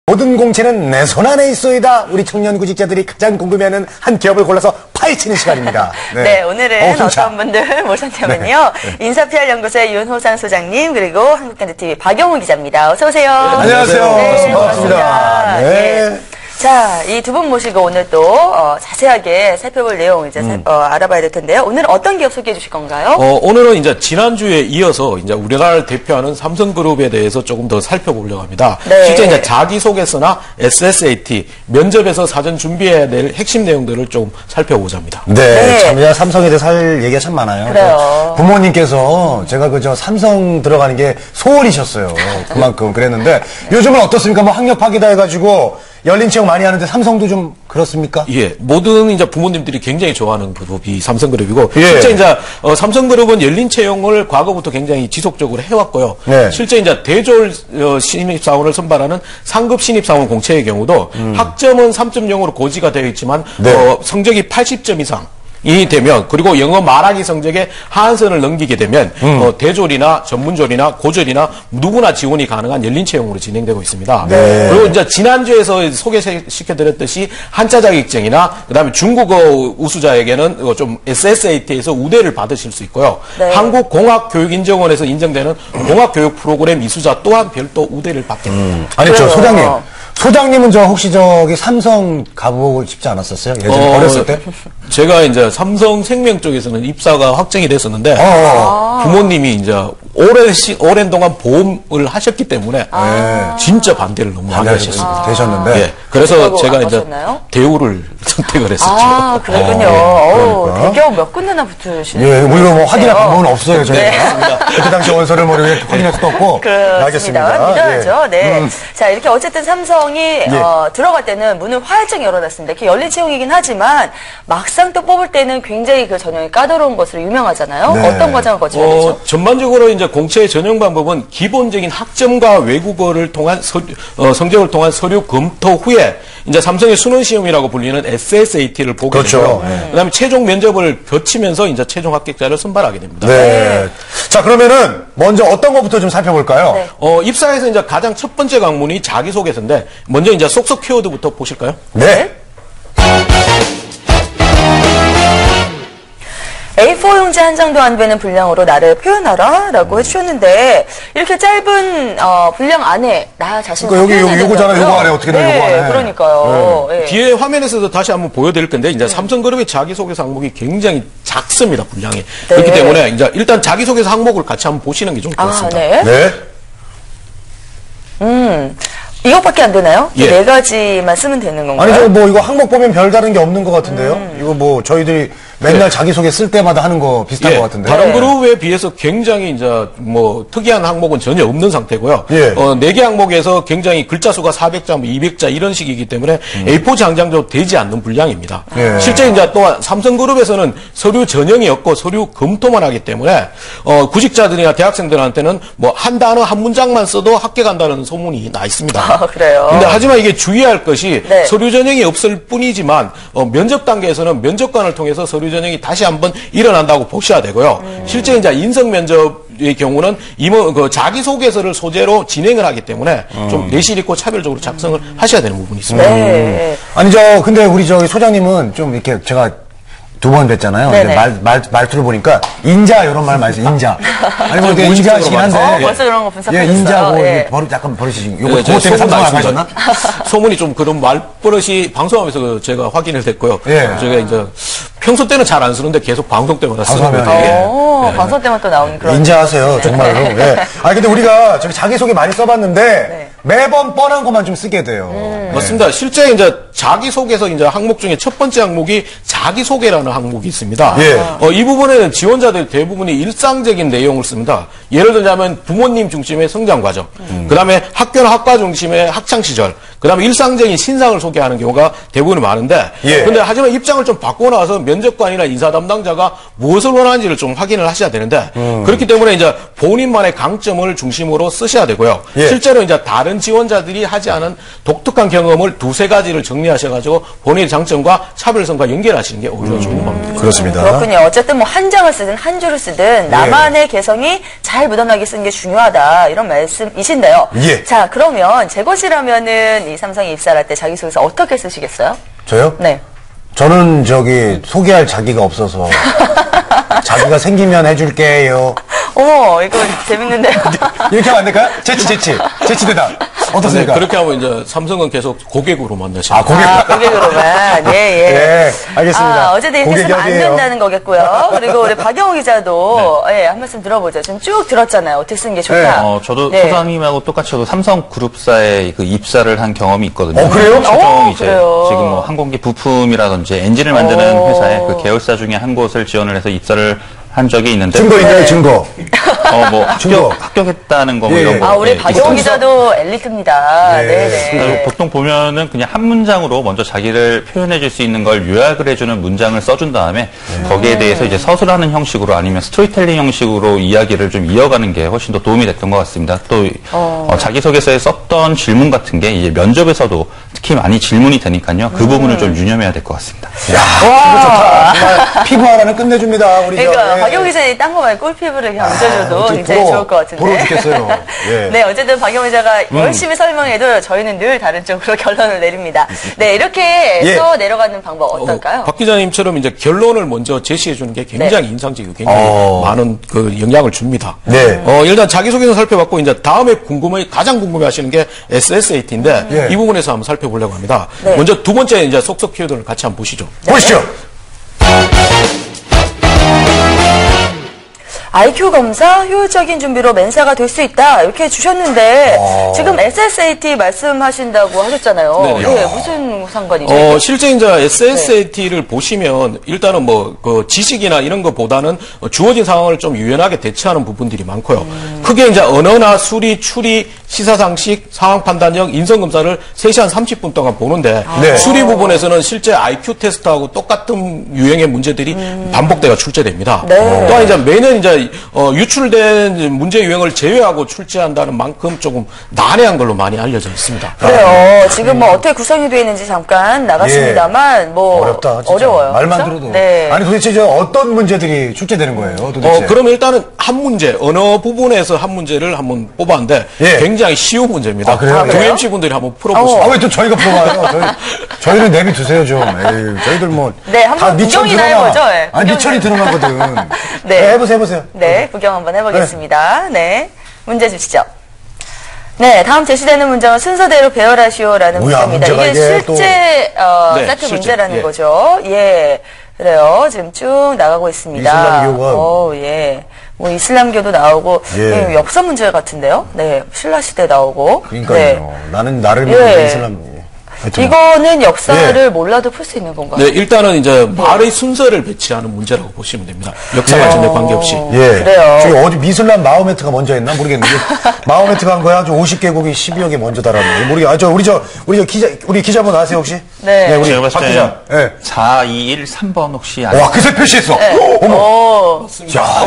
모든 공채는 내 손 안에 있어이다. 우리 청년 구직자들이 가장 궁금해하는 한 기업을 골라서 파헤치는 시간입니다. 네, 오늘은 어떤 분들 모셨냐면요. 인사PR연구소의 윤호상 소장님, 그리고 한국경제TV 박영훈 기자입니다. 어서 오세요. 안녕하세요. 네, 반갑습니다. 네. 자, 이 두 분 모시고 오늘 또 자세하게 살펴볼 내용 이제 알아봐야 될 텐데요. 오늘 어떤 기업 소개해 주실 건가요? 오늘은 이제 지난주에 이어서 이제 우리나라를 대표하는 삼성그룹에 대해서 조금 더 살펴보려고 합니다. 네. 실제 이제 자기소개서나 SSAT, 면접에서 사전 준비해야 될 핵심 내용들을 좀 살펴보자 합니다. 네, 참 삼성에 대해서 할 얘기가 참 많아요. 그래요. 부모님께서 제가 그저 삼성 들어가는 게 소원이셨어요. 그만큼 그랬는데 요즘은 어떻습니까? 뭐 학력파기다 해가지고 열린 채용 많이 하는데 삼성도 좀 그렇습니까? 예, 모든 이제 부모님들이 굉장히 좋아하는 그룹이 삼성그룹이고 예. 실제 이제 삼성그룹은 열린 채용을 과거부터 굉장히 지속적으로 해왔고요. 네. 실제 이제 대졸 신입사원을 선발하는 상급 신입사원 공채의 경우도 학점은 3.0으로 고지가 되어 있지만 네. 성적이 80점 이상. 이 되면 그리고 영어 말하기 성적에 하한선을 넘기게 되면 대졸이나 전문졸이나 고졸이나 누구나 지원이 가능한 열린 채용으로 진행되고 있습니다. 네. 그리고 이제 지난주에서 소개시켜드렸듯이 한자 자격증이나 그다음에 중국어 우수자에게는 좀 SSAT에서 우대를 받으실 수 있고요. 네. 한국공학교육인정원에서 인정되는 공학교육 프로그램 이수자 또한 별도 우대를 받게 됩니다. 아니 저 소장님은 저 혹시 저기 삼성 가보고 싶지 않았었어요? 예전에 어렸을 때? 제가 이제 삼성생명 쪽에서는 입사가 확정이 됐었는데 부모님이 이제 오랜 동안 보험을 하셨기 때문에 진짜 반대를 너무 하게 하셨습니다. 되셨는데. 예, 그래서 제가 이제 하셨나요? 대우를 선택을 했었죠. 아, 그랬군요. 그러니까. 대기업 몇 군데나 붙으시네요. 예, 뭐 이거 뭐 확인할 방법은 없어요, 저희가. 그때 당시 원서를 뭐 이렇게 확인할 수도 없고. 그렇습니다. 알겠습니다. 믿어야죠. 네. 자, 이렇게 어쨌든 삼성이 들어갈 때는 문을 활짝 열어놨습니다. 이렇게 열린 채용이긴 하지만 막상 또 뽑을 때는 굉장히 그 전형이 까다로운 것으로 유명하잖아요. 네. 어떤 과정을 거쳐야 되죠? 전반적으로 이제 공채의 전형 방법은 기본적인 학점과 외국어를 통한 성적을 통한 서류 검토 후에 이제 삼성의 수능 시험이라고 불리는 SSAT를 보게 그렇죠. 되고요. 네. 그다음에 최종 면접을 거치면서 이제 최종 합격자를 선발하게 됩니다. 네. 자, 그러면은 먼저 어떤 것부터 좀 살펴볼까요? 네. 입사에서 이제 가장 첫 번째 강문이 자기소개서인데 먼저 이제 속속 키워드부터 보실까요? 네. A4 용지 한 장도 안 되는 분량으로 나를 표현하라 라고 해주셨는데 이렇게 짧은 분량 안에 나 자신을 그러니까 여기 표현해야 요거잖아, 된다고요? 요거 안에 어떻게 돼, 요거 안에. 그러니까요. 네. 뒤에 화면에서도 다시 한번 보여드릴 건데 이제 삼성그룹의 자기소개서 항목이 굉장히 작습니다, 분량이. 그렇기 때문에 이제 일단 자기소개서 항목을 같이 한번 보시는 게 좀 좋습니다. 네. 이것밖에 안 되나요? 예. 네 가지만 쓰면 되는 건가요? 아니, 저 뭐 이거 항목 보면 별다른 게 없는 것 같은데요? 이거 뭐 저희들이 맨날 자기소개 쓸 때마다 하는 거 비슷한 것 같은데. 다른 그룹에 비해서 굉장히 이제 뭐 특이한 항목은 전혀 없는 상태고요. 예. 4개 항목에서 굉장히 글자 수가 400자, 200자 이런 식이기 때문에 A4 장장도 되지 않는 분량입니다. 예. 실제 이제 또한 삼성그룹에서는 서류 전형이 없고 서류 검토만 하기 때문에 구직자들이나 대학생들한테는 뭐 한 단어 한 문장만 써도 합격한다는 소문이 나 있습니다. 아, 그래요? 근데 하지만 이게 주의할 것이 네. 서류 전형이 없을 뿐이지만 면접 단계에서는 면접관을 통해서 서류 전형이 다시 한번 일어난다고 보셔야 되고요. 실제 이제 인성 면접의 경우는 그 자기소개서를 소재로 진행을 하기 때문에 좀 내실 있고 차별적으로 작성을 하셔야 되는 부분이 있습니다. 네. 아니, 근데 우리 저기 소장님은 좀 이렇게 제가 두 번 뵀잖아요. 네네. 근데 말투를 보니까 인자 이런 말 많이 써요. 인자. 아니 뭐 되게 인자하시긴 한데. 벌써 이런 거 분석하셨어요. 예, 인자고 예. 약간 버릇이 예, 그것 때문에 삼성 나가셨나? 소문이 좀 그런 말버릇이 방송하면서 제가 확인을 했고요. 예. 제가 이제 평소 때는 잘 안 쓰는데 계속 방송 때마다 쓰는 방송하면, 거예요. 예. 방송 때문에 또 나오는 그런. 인자하세요, 정말로. 예. 아니 근데 우리가 저기 자기소개 많이 써봤는데 네. 매번 뻔한 것만 좀 쓰게 돼요. 맞습니다. 실제 이제 자기소개서 이제 항목 중에 첫 번째 항목이 자기소개라는 항목이 있습니다. 예. 이 부분에는 지원자들 대부분이 일상적인 내용을 씁니다. 예를 들자면 부모님 중심의 성장 과정, 그다음에 학교나 학과 중심의 학창 시절, 그다음에 일상적인 신상을 소개하는 경우가 대부분 많은데, 예. 근데 하지만 입장을 좀 바꾸고 나서 면접관이나 인사 담당자가 무엇을 원하는지를 좀 확인을 하셔야 되는데, 그렇기 때문에 이제 본인만의 강점을 중심으로 쓰셔야 되고요. 예. 실제로 이제 다른 지원자들이 하지 않은 독특한 경험을 두세 가지를 정리하셔가지고 본인의 장점과 차별성과 연결하시는 게 오히려 좋은 방법입니다. 그렇습니다. 그렇군요. 어쨌든 뭐 한 장을 쓰든 한 줄을 쓰든 나만의 개성이 잘 묻어나게 쓰는 게 중요하다 이런 말씀이신데요. 예. 자, 그러면 제 것이라면은 이 삼성에 입사할 때 자기소개서 어떻게 쓰시겠어요? 저요? 네. 저는 소개할 자기가 없어서 자기가 생기면 해줄게요. 어머, 이거 재밌는데요? 이렇게 하면 안 될까요? 재치 대답. 어떻습니까? 네, 그렇게 하면 이제 삼성은 계속 고객으로 만나시는 고객으로만. 예, 예. 예, 알겠습니다. 어쨌든 이렇게 쓰면 안 고객역이에요. 된다는 거겠고요. 그리고 우리 박영호 기자도 예, 한 말씀 들어보죠. 지금 쭉 들었잖아요. 어떻게 쓰는 게 좋다. 저도 네. 소장님하고 똑같이 저도 삼성그룹사에 그 입사를 한 경험이 있거든요. 그래요? 최종 이제 그래요? 지금 뭐 항공기 부품이라든지 엔진을 만드는 회사에 그 계열사 중에 한 곳을 지원을 해서 입사를 한 적이 있는데 증거 있나요, 증거? 증거. 합격했다는 거 뭐 예, 이런 예. 거. 우리 예, 박영호 있었죠. 기자도 엘리트입니다. 네. 네네. 보통 보면은 그냥 한 문장으로 먼저 자기를 표현해 줄 수 있는 걸 요약을 해주는 문장을 써준 다음에 거기에 대해서 이제 서술하는 형식으로 아니면 스토리텔링 형식으로 이야기를 좀 이어가는 게 훨씬 더 도움이 됐던 것 같습니다. 또 자기소개서에 썼던 질문 같은 게 이제 면접에서도 특히 많이 질문이 되니까요. 그 부분을 좀 유념해야 될 것 같습니다. 야, 이거 좋다. 정말 피부 하나는 끝내줍니다. 우리 그러니까 예. 박영호 기자님 딴 거 말고 꿀피부를 이렇게 얹어줘도 어째 굉장히 부러워. 좋을 것 같은데. 부러워 죽겠어요. 예. 네, 어쨌든 박영호 기자가 열심히 설명해도 저희는 늘 다른 쪽으로 결론을 내립니다. 네, 이렇게 예. 써 내려가는 방법 어떨까요? 박 기자님처럼 이제 결론을 먼저 제시해 주는 게 굉장히 인상적이고 굉장히 많은 그 영향을 줍니다. 네. 일단 자기소개서 살펴봤고 이제 다음에 가장 궁금해 하시는 게 SSAT인데 예. 이 부분에서 한번 살펴보려고 합니다. 네. 먼저 두 번째 이제 속속 키워드를 같이 한번 보시죠. 보시죠. IQ 검사 효율적인 준비로 맨사가 될 수 있다 이렇게 주셨는데 지금 SSAT 말씀하신다고 하셨잖아요. 네네. 예, 무슨 상관이죠? 실제 이제 SSAT를 보시면 일단은 뭐 그 지식이나 이런 것보다는 주어진 상황을 좀 유연하게 대처하는 부분들이 많고요. 크게 이제 언어나 수리, 추리, 시사상식, 상황 판단력, 인성 검사를 3시간 30분 동안 보는데 네. 수리 부분에서는 실제 IQ 테스트하고 똑같은 유형의 문제들이 반복돼가 출제됩니다. 네. 또한 이제 매년 이제 유출된 문제 유형을 제외하고 출제한다는 만큼 조금 난해한 걸로 많이 알려져 있습니다. 그래요. 지금 뭐 어떻게 구성이 되어 있는지 잠깐 나갔습니다만 뭐 어렵다. 진짜. 어려워요. 말만 그렇죠? 들어도. 네. 아니 도대체 어떤 문제들이 출제되는 거예요? 도대체. 그러면 일단은 한 문제, 언어 부분에서 한 문제를 한번 뽑았는데 예. 굉장히 쉬운 문제입니다. 아, 그래요? 두 그래요? MC 분들이 한번 풀어보시죠. 왜 또 저희가 풀어봐요? 저희는 내비두세요 좀. 에이, 저희들 뭐. 네, 한번 다 미천 구경이나 드러나. 해보죠. 예, 아니, 미천이 드러나거든. 네. 네, 해보세요. 네, 구경 한번 해보겠습니다. 네, 문제 주시죠. 네, 다음 제시되는 문장은 순서대로 배열하시오라는 뭐야, 문제입니다. 문제가 이게 이게 실제 네, 세트 실제, 문제라는 예. 거죠. 예, 그래요. 지금 쭉 나가고 있습니다. 이슬람교가- 예. 뭐 이슬람교도 나오고 예. 예, 역사 문제 같은데요. 네, 신라 시대 나오고. 그러니까요. 네. 나는 나를 예. 믿는 이슬람. 하여튼 이거는 역사를 예. 몰라도 풀 수 있는 건가요? 네, 일단은 이제 말의 순서를 배치하는 문제라고 보시면 됩니다. 역사가 전혀 관계없이. 예. 그래요. 저기 어디 미슬람 마호메트가 먼저 했나 모르겠는데 마호메트가 한 거야. 아주 50개국이 12억이 먼저 달았는데 모르겠. 우리 기자분 아세요 혹시? 네. 우리 제가 봤을 박 기자. 때 예. 4213번 혹시 와, 그새 표시했어. 어머. 오. 야.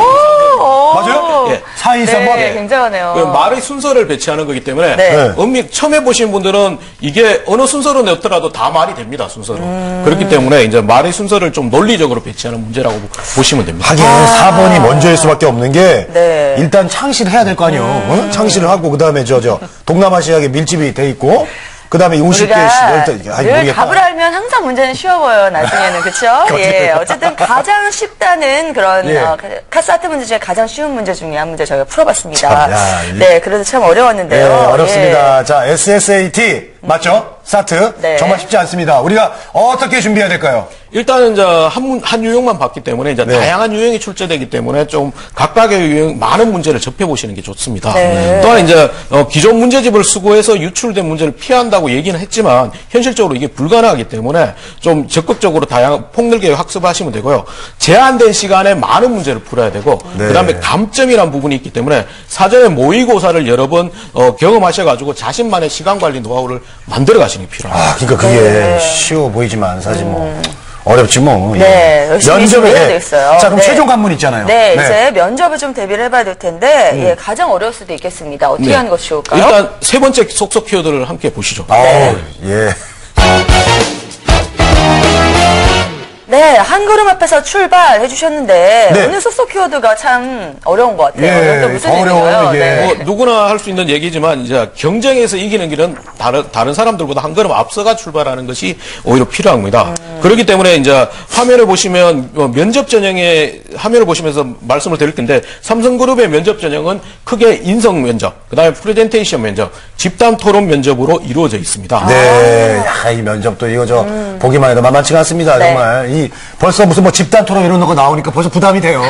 맞아요? 예. 4223번. 네, 굉장하네요. 그 말의 순서를 배치하는 거기 때문에 네. 처음 해보신 분들은 이게 어느 순서로 넣더라도 다 말이 됩니다. 순서로. 그렇기 때문에 이제 말의 순서를 좀 논리적으로 배치하는 문제라고 보시면 됩니다. 하긴 4번이 먼저일 수밖에 없는 게 네. 일단 창시를 해야 될 거 아니에요. 어? 창시를 하고 그다음에 동남아시아에 밀집이 돼 있고 그다음에 50개 우리가 아니 늘 모르겠다. 답을 알면 항상 문제는 쉬워 보여요. 나중에는 그렇죠? 예, 어쨌든 가장 쉽다는 그런 예. 카사트 문제 중에 가장 쉬운 문제 중에 한 문제 저희가 풀어봤습니다. 참, 야, 네, 그래도 참 어려웠는데요. 네, 어렵습니다. 예. 자, SSAT 맞죠? 사트 네. 정말 쉽지 않습니다. 우리가 어떻게 준비해야 될까요? 일단은 이제 한 유형만 봤기 때문에 이제 네. 다양한 유형이 출제되기 때문에 좀 각각의 유형 많은 문제를 접해보시는 게 좋습니다. 네. 또한 이제 기존 문제집을 수고해서 유출된 문제를 피한다고 얘기는 했지만 현실적으로 이게 불가능하기 때문에 좀 적극적으로 다양한 폭넓게 학습하시면 되고요. 제한된 시간에 많은 문제를 풀어야 되고 네. 그다음에 감점이라는 부분이 있기 때문에 사전에 모의고사를 여러 번 경험하셔가지고 자신만의 시간 관리 노하우를 만들어 가시는 게 필요합니다. 아, 그러니까 그게 쉬워 보이지만 사실 뭐 어렵지 뭐. 네, 예. 열심히 준비해야 되겠어요. 자, 그럼 네. 최종 관문 있잖아요. 네, 이제 면접을 좀 대비를 해봐야 될 텐데, 예, 가장 어려울 수도 있겠습니다. 어떻게 네. 하는 것이 좋을까요? 일단 세 번째 속속 키워드를 함께 보시죠. 아우, 예. 네, 한 걸음 앞에서 출발해 주셨는데 네. 오늘 속속 키워드가 참 어려운 것 같아요. 예, 또 무슨 더 어려워요, 얘기인가요? 이게. 네. 뭐 누구나 할 수 있는 얘기지만 이제 경쟁에서 이기는 길은 다른 사람들보다 한 걸음 앞서가 출발하는 것이 오히려 필요합니다. 그렇기 때문에 이제 화면을 보시면 면접 전형의 화면을 보시면서 말씀을 드릴 텐데 삼성그룹의 면접 전형은 크게 인성 면접, 그다음에 프레젠테이션 면접, 집단 토론 면접으로 이루어져 있습니다. 네, 야, 이 면접도 이거 보기만 해도 만만치가 않습니다. 네. 정말 벌써 무슨 뭐 집단 토론 이런 거 나오니까 벌써 부담이 돼요.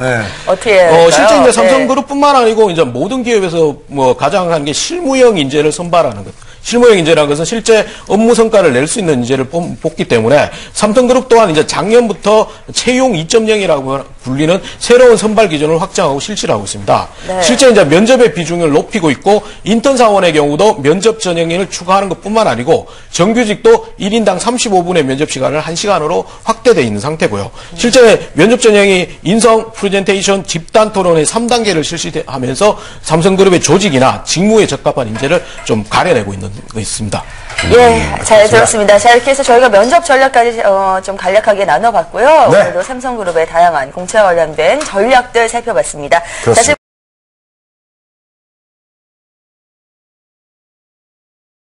네. 어떻게 할까요? 실제 이제 네. 삼성그룹뿐만 아니고 이제 모든 기업에서 뭐 가장 하는 게 실무형 인재를 선발하는 것. 실무형 인재라는 것은 실제 업무 성과를 낼 수 있는 인재를 뽑기 때문에 삼성그룹 또한 이제 작년부터 채용 2.0이라고 불리는 새로운 선발 기준을 확장하고 실시를 하고 있습니다. 네. 실제 이제 면접의 비중을 높이고 있고 인턴 사원의 경우도 면접 전형인을 추가하는 것뿐만 아니고 정규직도 1인당 35분의 면접 시간을 1시간으로 확대되어 있는 상태고요. 실제 면접 전형이 인성, 프레젠테이션, 집단 토론의 3단계를 실시하면서 삼성그룹의 조직이나 직무에 적합한 인재를 좀 가려내고 있는 거 있습니다. 예, 잘 들었습니다. 자, 이렇게 해서 저희가 면접 전략까지 좀 간략하게 나눠봤고요. 네. 오늘도 삼성그룹의 다양한 공채와 관련된 전략들 살펴봤습니다. 그렇습니다.